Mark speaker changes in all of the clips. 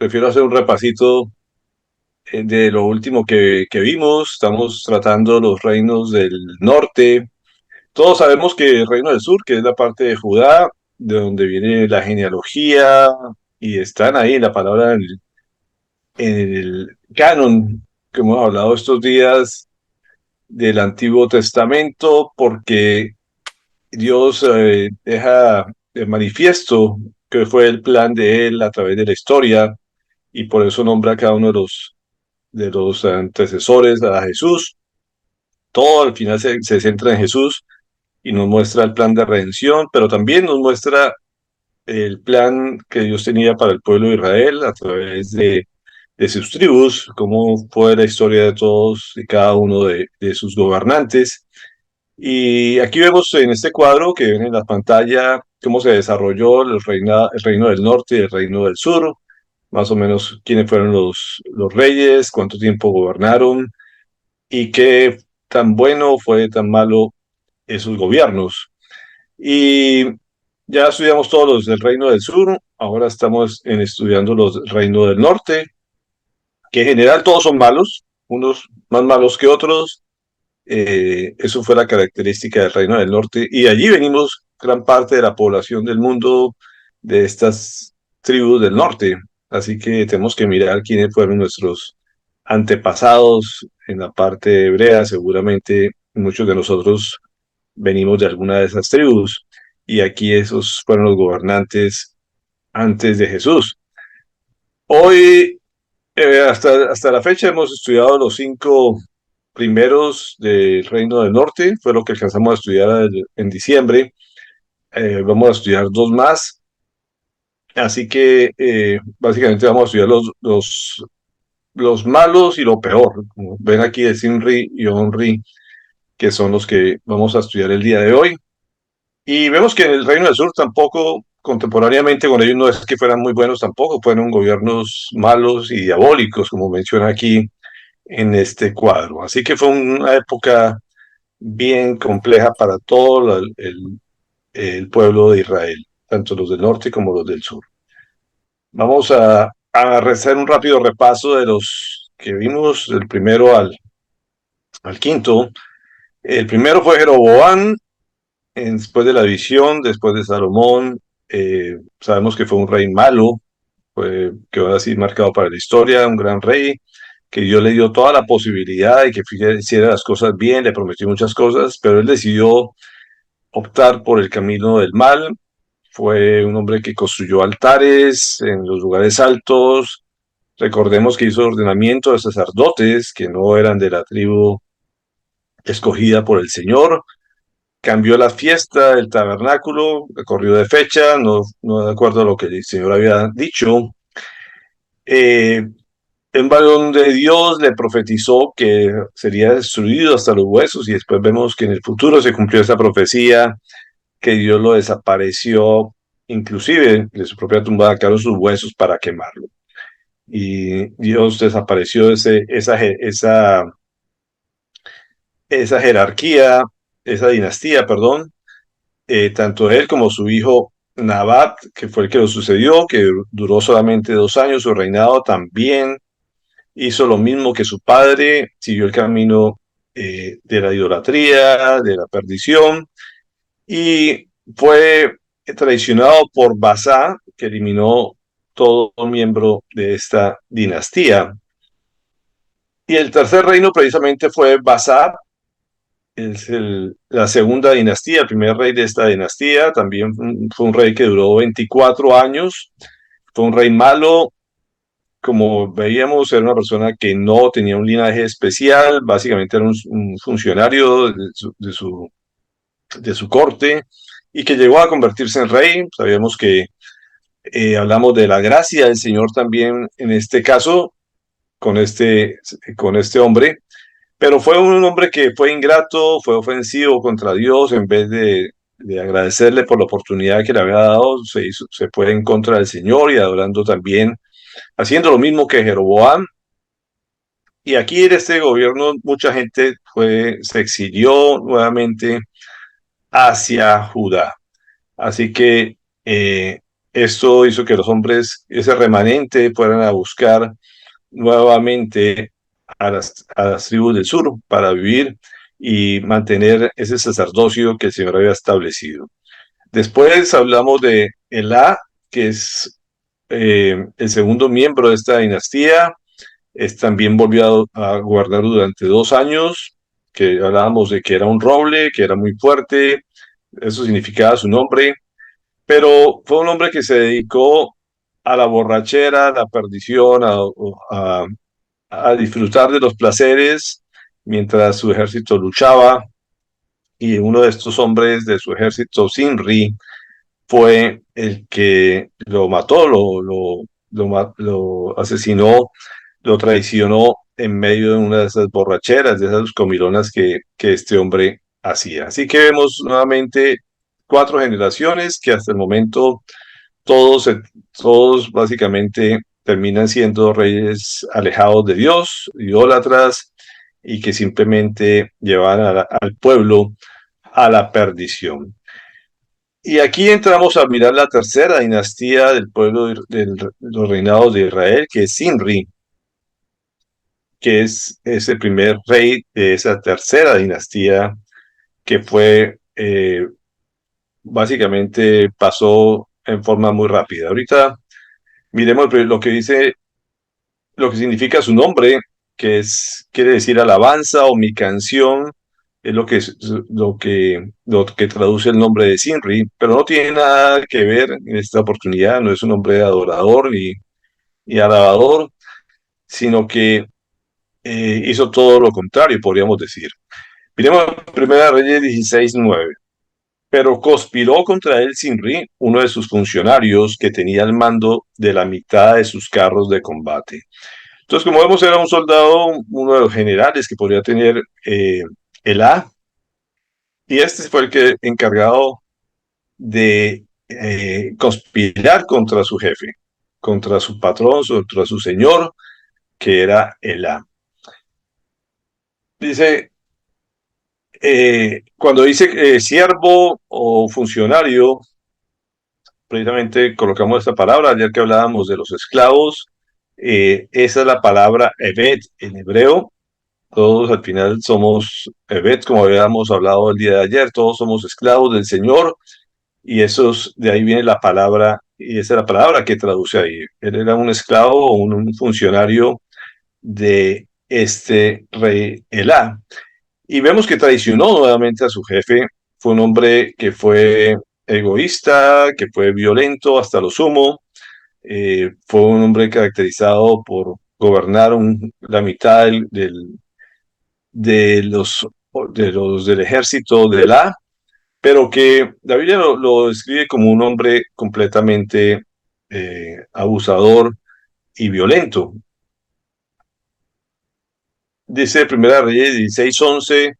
Speaker 1: prefiero hacer un repasito de lo último que vimos. Estamos tratando los reinos del norte. Todos sabemos que el reino del sur, que es la parte de Judá, de donde viene la genealogía, y están ahí la palabra en el canon que hemos hablado estos días del Antiguo Testamento, porque Dios deja de manifiesto que fue el plan de él a través de la historia, y por eso nombra a cada uno de los antecesores a Jesús. Todo al final se centra en Jesús y nos muestra el plan de redención, pero también nos muestra el plan que Dios tenía para el pueblo de Israel a través de sus tribus, cómo fue la historia de todos y cada uno de sus gobernantes. Y aquí vemos en este cuadro que ven en la pantalla cómo se desarrolló el reino del norte y el reino del sur, más o menos quiénes fueron los reyes, cuánto tiempo gobernaron y qué tan bueno fue, tan malo esos gobiernos. Y ya estudiamos todos los del reino del sur, ahora estamos estudiando los del reino del norte, que en general todos son malos, unos más malos que otros. Eso fue la característica del reino del norte, y allí venimos gran parte de la población del mundo, de estas tribus del norte. Así que tenemos que mirar quiénes fueron nuestros antepasados en la parte hebrea. Seguramente muchos de nosotros venimos de alguna de esas tribus, y aquí esos fueron los gobernantes antes de Jesús. Hoy, hasta la fecha, hemos estudiado los 5 primeros del Reino del Norte, fue lo que alcanzamos a estudiar en diciembre. Vamos a estudiar 2 más, así que básicamente vamos a estudiar los malos y lo peor. Como ven aquí, de Simri y Onri, que son los que vamos a estudiar el día de hoy. Y vemos que en el Reino del Sur tampoco, contemporáneamente con ellos, no es que fueran muy buenos tampoco, fueron gobiernos malos y diabólicos, como menciona aquí en este cuadro. Así que fue una época bien compleja para todo el pueblo de Israel, tanto los del norte como los del sur. Vamos a hacer un rápido repaso de los que vimos, del primero al quinto. El primero fue Jeroboam, después de la división, después de Salomón. Sabemos que fue un rey malo, quedó así marcado para la historia, un gran rey, que Dios le dio toda la posibilidad de que hiciera las cosas bien, le prometió muchas cosas, pero él decidió optar por el camino del mal. Fue un hombre que construyó altares en los lugares altos. Recordemos que hizo ordenamiento de sacerdotes que no eran de la tribu escogida por el Señor. Cambió la fiesta del tabernáculo, corrió de fecha, no de acuerdo a lo que el Señor había dicho. Eh, en varón de Dios le profetizó que sería destruido hasta los huesos, y después vemos que en el futuro se cumplió esa profecía, que Dios lo desapareció, inclusive de su propia tumba sacaron sus huesos para quemarlo. Y Dios desapareció esa jerarquía, esa dinastía, perdón, tanto él como su hijo Nabat, que fue el que lo sucedió, que duró solamente 2 años su reinado, también hizo lo mismo que su padre, siguió el camino de la idolatría, de la perdición, y fue traicionado por Basá, que eliminó todo miembro de esta dinastía. Y el tercer reino precisamente fue Basá, es la segunda dinastía, el primer rey de esta dinastía. También fue un rey que duró 24 años, fue un rey malo. Como veíamos, era una persona que no tenía un linaje especial, básicamente era un funcionario de su corte, y que llegó a convertirse en rey. Sabíamos que hablamos de la gracia del Señor también en este caso, con este hombre, pero fue un hombre que fue ingrato, fue ofensivo contra Dios. En vez de agradecerle por la oportunidad que le había dado, se fue en contra del Señor, y adorando también, haciendo lo mismo que Jeroboam. Y aquí en este gobierno mucha gente se exilió nuevamente hacia Judá. Así que Esto hizo que los hombres, ese remanente, fueran a buscar nuevamente a las tribus del sur para vivir y mantener ese sacerdocio que el Señor había establecido. Después hablamos de Elá, que es el segundo miembro de esta dinastía. También volvió a gobernar durante 2 años, que hablábamos de que era un roble, que era muy fuerte, eso significaba su nombre, pero fue un hombre que se dedicó a la borrachera, a la perdición, a, a disfrutar de los placeres mientras su ejército luchaba, y uno de estos hombres de su ejército, Sinri, fue el que lo mató, lo asesinó, lo traicionó en medio de una de esas borracheras, de esas comilonas que este hombre hacía. Así que vemos nuevamente 4 generaciones que hasta el momento todos, todos básicamente terminan siendo reyes alejados de Dios, idólatras, y que simplemente llevan al pueblo a la perdición. Y aquí entramos a mirar la tercera dinastía del pueblo de los reinados de Israel, que es Sinri, que es el primer rey de esa tercera dinastía que fue, básicamente pasó en forma muy rápida. Ahorita miremos lo que dice, lo que significa su nombre, quiere decir alabanza o mi canción, es lo que traduce el nombre de Sinri, pero no tiene nada que ver en esta oportunidad, no es un nombre de adorador ni alabador, sino que hizo todo lo contrario, podríamos decir. Miremos Primera Reyes 16:9. Pero conspiró contra él Sinri, uno de sus funcionarios, que tenía el mando de la mitad de sus carros de combate. Entonces, como vemos, era un soldado, uno de los generales que podría tener Elá, y este fue el que encargado de conspirar contra su jefe, contra su patrón, contra su señor, que era Elá. Dice, cuando dice siervo o funcionario, precisamente colocamos esta palabra, ayer que hablábamos de los esclavos, esa es la palabra Eved en hebreo. Todos al final somos Eved, como habíamos hablado el día de ayer, todos somos esclavos del Señor, y de ahí viene la palabra, y esa es la palabra que traduce ahí. Él era un esclavo o un funcionario de este rey Elá. Y vemos que traicionó nuevamente a su jefe. Fue un hombre que fue egoísta, que fue violento hasta lo sumo. Fue un hombre caracterizado por gobernar la mitad de los, del ejército de Elá, pero que la Biblia lo describe como un hombre completamente abusador y violento. Dice Primera Reyes 16:11,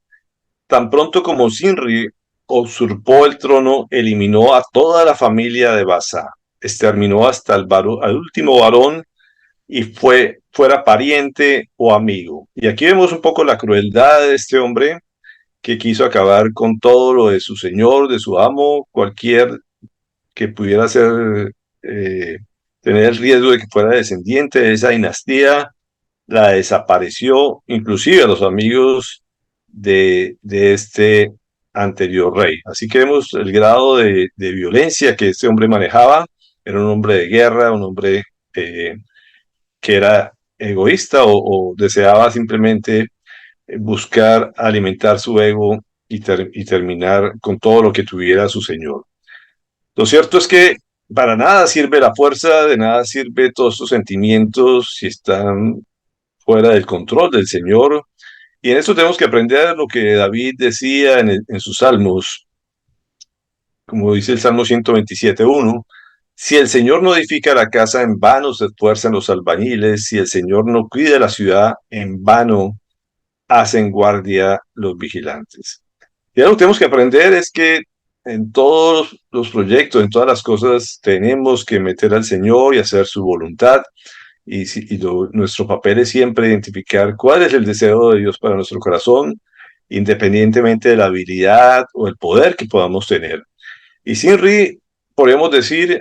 Speaker 1: tan pronto como Sinri usurpó el trono, eliminó a toda la familia de Basa, exterminó hasta al último varón, y fuera pariente o amigo. Y aquí vemos un poco la crueldad de este hombre que quiso acabar con todo lo de su señor, de su amo, cualquier que pudiera tener el riesgo de que fuera descendiente de esa dinastía, la desapareció, inclusive a los amigos de este anterior rey. Así que vemos el grado de violencia que este hombre manejaba. Era un hombre de guerra, un hombre que era egoísta o deseaba simplemente buscar alimentar su ego y terminar con todo lo que tuviera su señor. Lo cierto es que para nada sirve la fuerza, de nada sirve todos estos sentimientos si están fuera del control del Señor. Y en esto tenemos que aprender lo que David decía en sus salmos, como dice el Salmo 127:1. Si el Señor no edifica la casa, en vano se esfuerzan los albañiles. Si el Señor no cuida la ciudad, en vano hacen guardia los vigilantes. Y algo que tenemos que aprender es que en todos los proyectos, en todas las cosas, tenemos que meter al Señor y hacer su voluntad. Nuestro papel es siempre identificar cuál es el deseo de Dios para nuestro corazón, independientemente de la habilidad o el poder que podamos tener. Y Sinri podemos decir,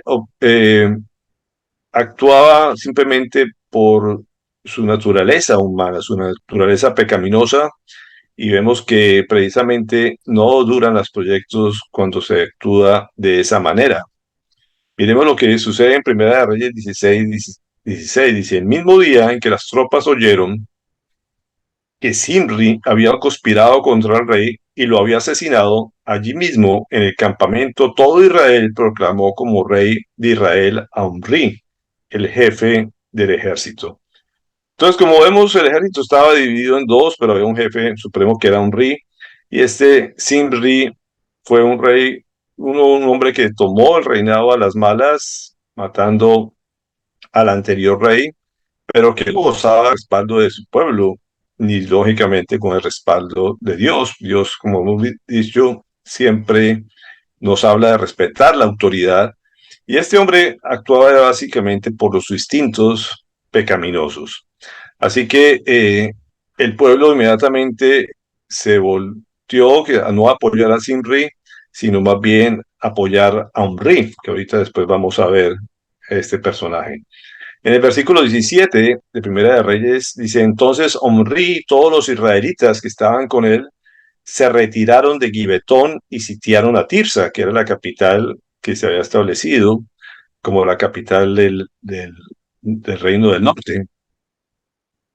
Speaker 1: actuaba simplemente por su naturaleza humana, su naturaleza pecaminosa, y vemos que precisamente no duran los proyectos cuando se actúa de esa manera. Miremos lo que sucede en Primera de Reyes 16, dice, el mismo día en que las tropas oyeron que Zimri había conspirado contra el rey y lo había asesinado, allí mismo en el campamento todo Israel proclamó como rey de Israel a Omri, el jefe del ejército. Entonces, como vemos, el ejército estaba dividido en dos, pero había un jefe supremo que era Omri, y este Zimri fue un rey, un hombre que tomó el reinado a las malas, matando al anterior rey, pero que no gozaba del respaldo de su pueblo, ni lógicamente con el respaldo de Dios. Dios, como hemos dicho, siempre nos habla de respetar la autoridad, y este hombre actuaba básicamente por los instintos pecaminosos. Así que el pueblo inmediatamente se volteó a no apoyar a Zimri, sino más bien apoyar a Omri, que ahorita después vamos a ver este personaje. En el versículo 17 de Primera de Reyes dice, entonces Omri y todos los israelitas que estaban con él se retiraron de Gibetón y sitiaron a Tirsa, que era la capital que se había establecido como la capital del reino del norte.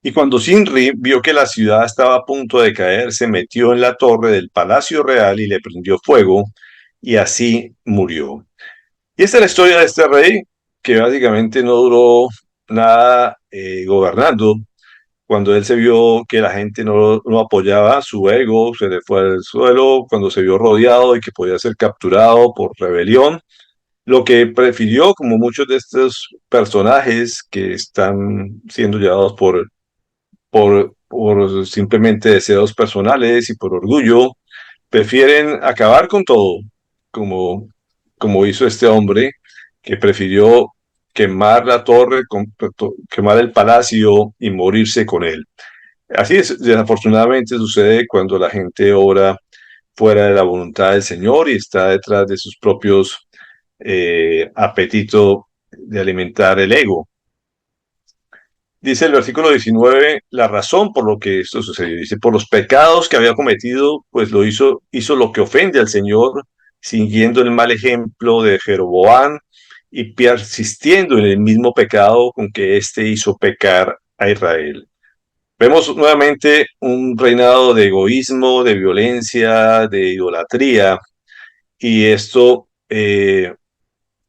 Speaker 1: Y cuando Zimri vio que la ciudad estaba a punto de caer, se metió en la torre del palacio real y le prendió fuego, y así murió. Y esta es la historia de este rey, que básicamente no duró nada gobernando. Cuando él se vio que la gente no apoyaba, su ego se le fue al suelo, cuando se vio rodeado y que podía ser capturado por rebelión, lo que prefirió, como muchos de estos personajes que están siendo llevados por simplemente deseos personales y por orgullo, prefieren acabar con todo, como, como hizo este hombre, que prefirió quemar la torre, quemar el palacio y morirse con él. Así es, desafortunadamente sucede cuando la gente obra fuera de la voluntad del Señor y está detrás de sus propios apetitos de alimentar el ego. Dice el versículo 19, la razón por lo que esto sucedió. Dice, por los pecados que había cometido, pues hizo lo que ofende al Señor, siguiendo el mal ejemplo de Jeroboam y persistiendo en el mismo pecado con que éste hizo pecar a Israel. Vemos nuevamente un reinado de egoísmo, de violencia, de idolatría, y esto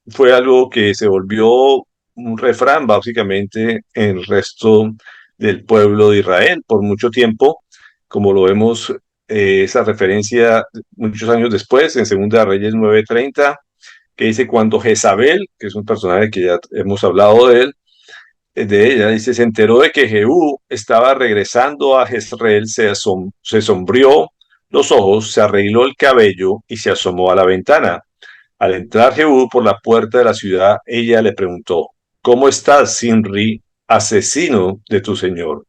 Speaker 1: fue algo que se volvió un refrán básicamente en el resto del pueblo de Israel por mucho tiempo, como lo vemos esa referencia muchos años después en Segunda Reyes 9:30, que dice cuando Jezabel, que es un personaje que ya hemos hablado de ella, dice, se enteró de que Jehú estaba regresando a Jezreel, se sombrió los ojos, se arregló el cabello y se asomó a la ventana. Al entrar Jehú por la puerta de la ciudad, ella le preguntó, ¿cómo estás, Zimri, asesino de tu señor?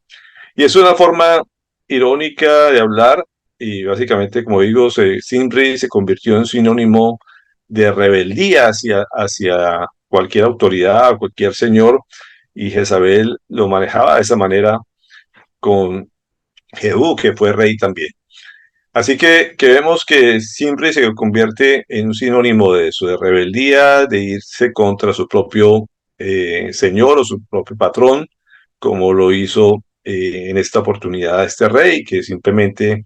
Speaker 1: Y es una forma irónica de hablar, y básicamente, como digo, Zimri se convirtió en sinónimo de rebeldía hacia cualquier autoridad o cualquier señor, y Jezabel lo manejaba de esa manera con Jehú, que fue rey también. Así que vemos que siempre se convierte en un sinónimo de eso, de rebeldía, de irse contra su propio señor o su propio patrón, como lo hizo en esta oportunidad este rey, que simplemente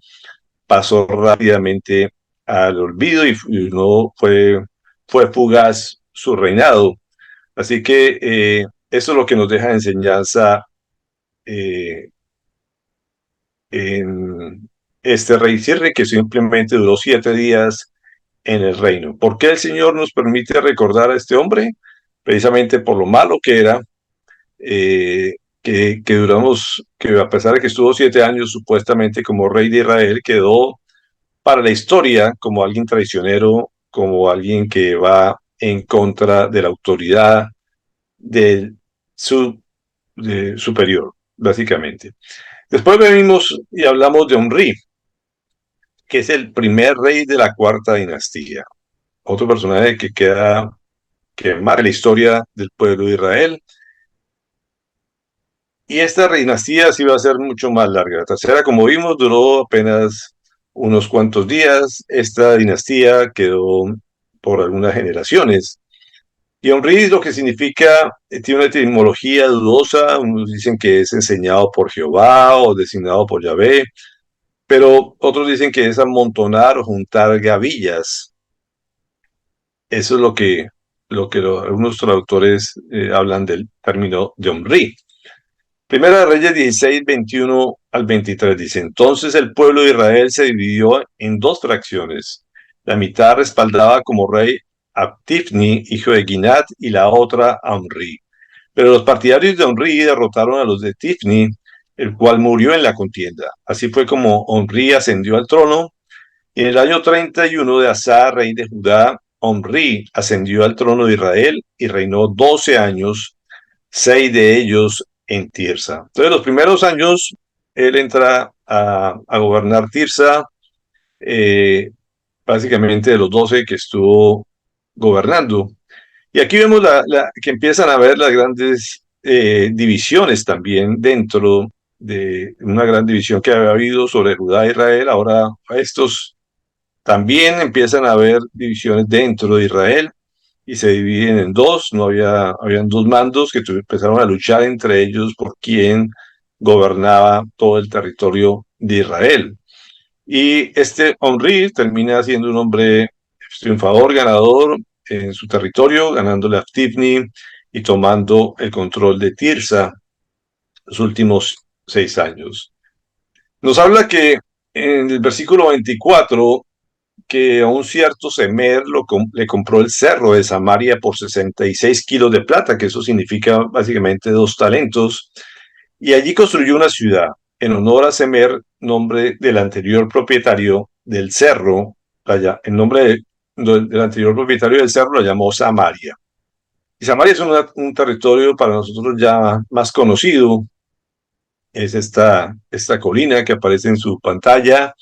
Speaker 1: pasó rápidamente al olvido y no fue fugaz su reinado. Así que eso es lo que nos deja enseñanza eh, en este rey Sirre, que simplemente duró 7 días en el reino. ¿Por qué el Señor nos permite recordar a este hombre? Precisamente por lo malo que era, eh, que a pesar de que estuvo 7 años supuestamente como rey de Israel, quedó para la historia como alguien traicionero, como alguien que va en contra de la autoridad del su, superior, básicamente. Después venimos y hablamos de Omri, que es el primer rey de la cuarta dinastía. Otro personaje que queda que marca la historia del pueblo de Israel. Y esta dinastía sí va a ser mucho más larga. La tercera, como vimos, duró apenas unos cuantos días. Esta dinastía quedó por algunas generaciones. Y Omri lo que significa, tiene una etimología dudosa. Unos dicen que es enseñado por Jehová o designado por Yahvé, pero otros dicen que es amontonar o juntar gavillas. Eso es algunos traductores hablan del término de Omri. Primera de Reyes 16, 21 al 23 dice: Entonces el pueblo de Israel se dividió en dos fracciones. La mitad respaldaba como rey a Tifni, hijo de Ginat, y la otra a Omri. Pero los partidarios de Omri derrotaron a los de Tifni, el cual murió en la contienda. Así fue como Omri ascendió al trono. Y en el año 31 de Asa, rey de Judá, Omri ascendió al trono de Israel y reinó 12 años, 6 de ellos en Tirsa. Entonces, los primeros años, él entra a gobernar Tirsa, eh, básicamente de los 12 que estuvo gobernando. Y aquí vemos que empiezan a haber las grandes divisiones también dentro de una gran división que había habido sobre Judá e Israel. Ahora estos también empiezan a haber divisiones dentro de Israel y se dividen en dos. Habían dos mandos que empezaron a luchar entre ellos por quién gobernaba todo el territorio de Israel. Y este Omri termina siendo un hombre triunfador, ganador en su territorio, ganándole a Tifni y tomando el control de Tirsa los últimos 6 años. Nos habla que en el versículo 24 que a un cierto Semer le compró el cerro de Samaria por 66 kilos de plata, que eso significa básicamente 2 talentos, y allí construyó una ciudad en honor a Semer, nombre del anterior propietario del cerro. El nombre del anterior propietario del cerro lo llamó Samaria. Y Samaria es un territorio para nosotros ya más conocido. Es esta colina que aparece en su pantalla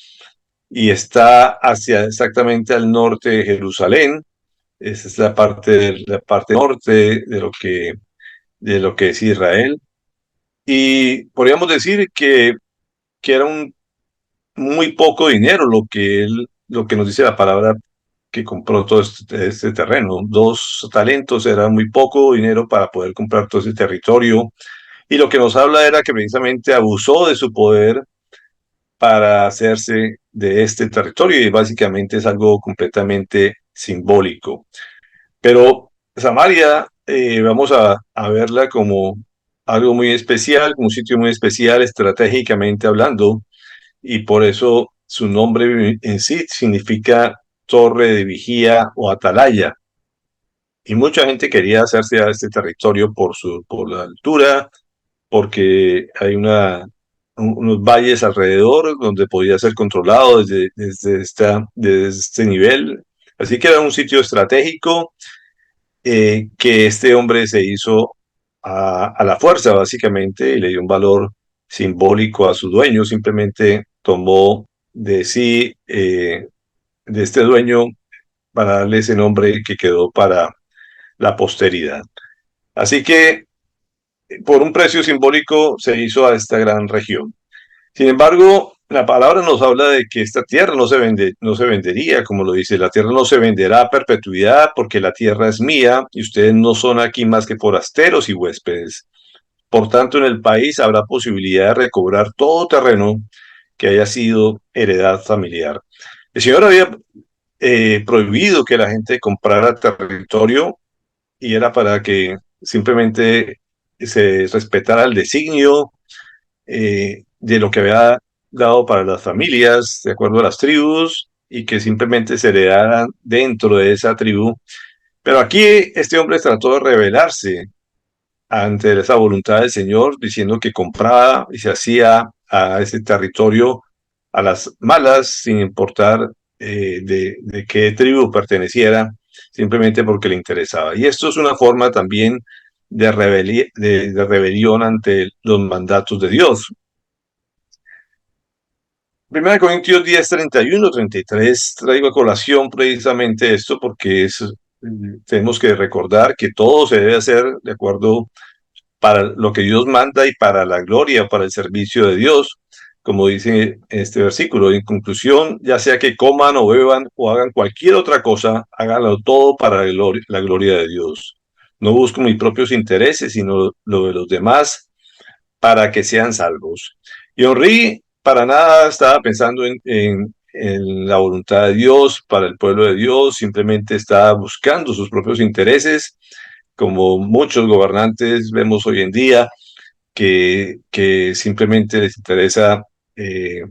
Speaker 1: y está hacia exactamente al norte de Jerusalén. Esa es la parte norte de lo que es Israel. Y podríamos decir que era un muy poco dinero lo que nos dice la palabra que compró todo este terreno. 2 talentos era muy poco dinero para poder comprar todo ese territorio. Y lo que nos habla era que precisamente abusó de su poder para hacerse de este territorio y básicamente es algo completamente simbólico. Pero Samaria vamos a verla como algo muy especial, como un sitio muy especial estratégicamente hablando, y por eso su nombre en sí significa torre de vigía o atalaya. Y mucha gente quería hacerse a este territorio por la altura, porque hay unos valles alrededor donde podía ser controlado desde este nivel. Así que era un sitio estratégico que este hombre se hizo a la fuerza, básicamente, y le dio un valor simbólico a su dueño. Simplemente tomó de sí, de este dueño, para darle ese nombre que quedó para la posteridad. Así que por un precio simbólico se hizo a esta gran región. Sin embargo, la palabra nos habla de que esta tierra no se vendería, como lo dice, la tierra no se venderá a perpetuidad porque la tierra es mía y ustedes no son aquí más que forasteros y huéspedes. Por tanto, en el país habrá posibilidad de recobrar todo terreno que haya sido heredad familiar. El Señor había prohibido que la gente comprara territorio y era para que simplemente se respetara el designio de lo que había dado para las familias, de acuerdo a las tribus, y que simplemente se heredaran dentro de esa tribu. Pero aquí este hombre trató de rebelarse ante esa voluntad del Señor, diciendo que compraba y se hacía a ese territorio a las malas, sin importar de qué tribu perteneciera, simplemente porque le interesaba. Y esto es una forma también de rebelión ante los mandatos de Dios. 1 Corintios 10, 31, 33, traigo a colación precisamente esto porque es tenemos que recordar que todo se debe hacer de acuerdo para lo que Dios manda y para la gloria, para el servicio de Dios, como dice este versículo. En conclusión, ya sea que coman o beban o hagan cualquier otra cosa, háganlo todo para la gloria de Dios. No busco mis propios intereses, sino lo de los demás para que sean salvos. Y Henri para nada estaba pensando en la voluntad de Dios, para el pueblo de Dios, simplemente estaba buscando sus propios intereses, como muchos gobernantes vemos hoy en día, que simplemente les interesa eh,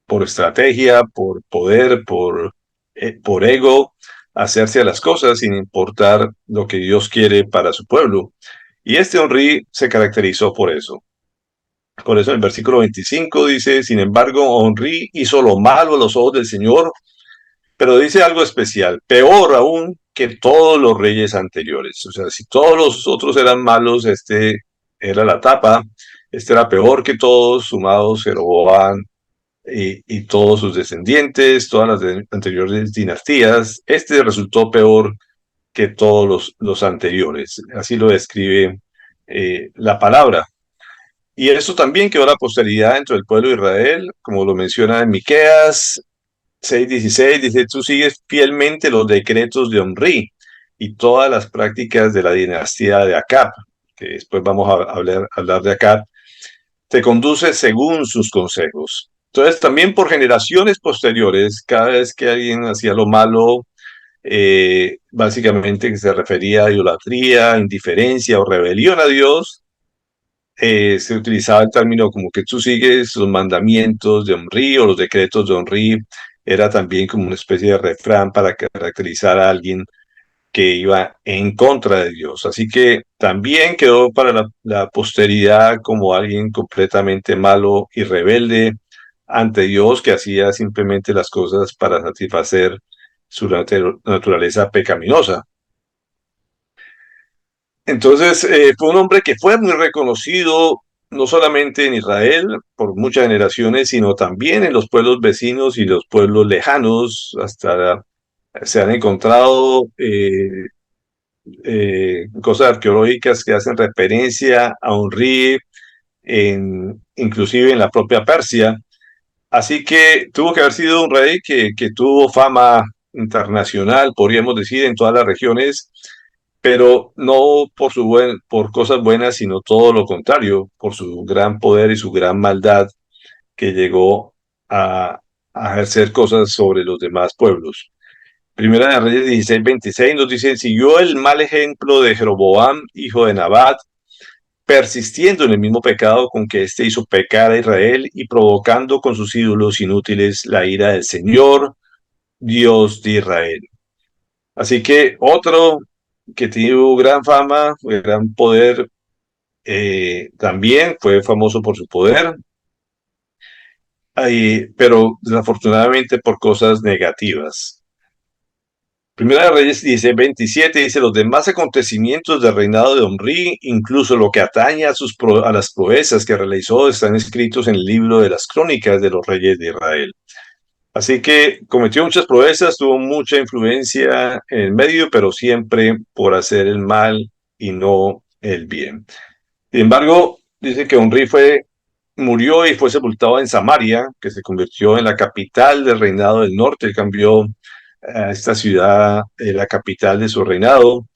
Speaker 1: por estrategia, por poder, por ego, hacerse a las cosas sin importar lo que Dios quiere para su pueblo. Y este Henri se caracterizó por eso. Por eso en el versículo 25 dice, sin embargo, Henri hizo lo malo a los ojos del Señor, pero dice algo especial, peor aún que todos los reyes anteriores. O sea, si todos los otros eran malos, este era la tapa, este era peor que todos, sumados Jeroboam y todos sus descendientes, todas las anteriores dinastías. Este resultó peor que todos los anteriores. Así lo describe la palabra. Y eso también quedó la posteridad dentro del pueblo de Israel, como lo menciona en Miqueas 6:16, dice, tú sigues fielmente los decretos de Omri y todas las prácticas de la dinastía de Acab, que después vamos a hablar de Acab, te conduces según sus consejos. Entonces, también por generaciones posteriores, cada vez que alguien hacía lo malo, básicamente que se refería a idolatría, indiferencia o rebelión a Dios, se utilizaba el término como que tú sigues los mandamientos de Omri o los decretos de Omri, era también como una especie de refrán para caracterizar a alguien que iba en contra de Dios. Así que también quedó para la posteridad como alguien completamente malo y rebelde ante Dios, que hacía simplemente las cosas para satisfacer su naturaleza pecaminosa. Entonces, fue un hombre que fue muy reconocido, no solamente en Israel por muchas generaciones, sino también en los pueblos vecinos y los pueblos lejanos. Hasta se han encontrado cosas arqueológicas que hacen referencia a un río, inclusive en la propia Persia. Así que tuvo que haber sido un rey que tuvo fama internacional, podríamos decir, en todas las regiones, pero no por cosas buenas, sino todo lo contrario, por su gran poder y su gran maldad que llegó a ejercer cosas sobre los demás pueblos. Primera de Reyes 16:26 nos dice, siguió el mal ejemplo de Jeroboam, hijo de Nabat, persistiendo en el mismo pecado con que éste hizo pecar a Israel y provocando con sus ídolos inútiles la ira del Señor, Dios de Israel. Así que otro que tuvo gran fama, gran poder, también fue famoso por su poder, pero desafortunadamente por cosas negativas. Primera de Reyes dice 27, dice, los demás acontecimientos del reinado de Omri, incluso lo que atañe a las proezas que realizó, están escritos en el libro de las crónicas de los reyes de Israel. Así que cometió muchas proezas, tuvo mucha influencia en el medio, pero siempre por hacer el mal y no el bien. Sin embargo, dice que Omri murió y fue sepultado en Samaria, que se convirtió en la capital del reinado del norte, cambió a esta ciudad, la capital de su reinado,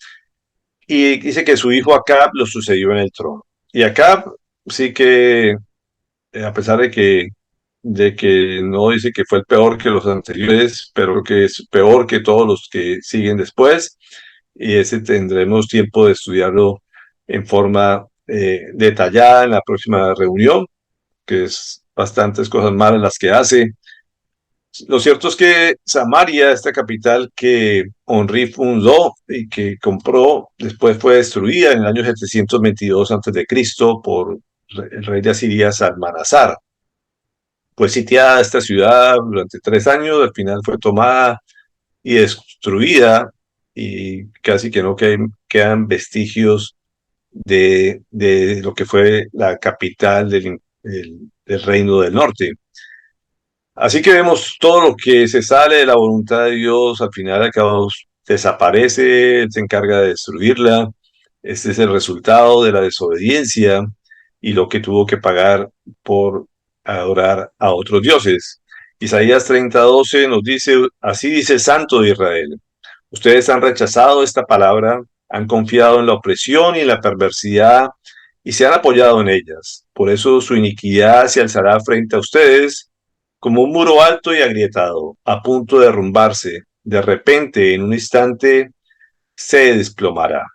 Speaker 1: y dice que su hijo Acab lo sucedió en el trono. Y Acab sí que, a pesar de que no dice que fue el peor que los anteriores, pero que es peor que todos los que siguen después, y ese tendremos tiempo de estudiarlo en forma detallada en la próxima reunión, que es bastantes cosas malas las que hace. Lo cierto es que Samaria, esta capital que Onri fundó y que compró, después fue destruida en el año 722 a.C. por el rey de Asiria, Salmanasar. Fue sitiada esta ciudad durante 3 años, al final fue tomada y destruida y casi que no quedan vestigios de lo que fue la capital del Reino del Norte. Así que vemos todo lo que se sale de la voluntad de Dios, al final acabamos desaparece, Él se encarga de destruirla. Este es el resultado de la desobediencia y lo que tuvo que pagar por adorar a otros dioses. Isaías 30:12 nos dice, así dice el Santo de Israel. Ustedes han rechazado esta palabra, han confiado en la opresión y en la perversidad y se han apoyado en ellas. Por eso su iniquidad se alzará frente a ustedes como un muro alto y agrietado, a punto de derrumbarse. De repente, en un instante, se desplomará.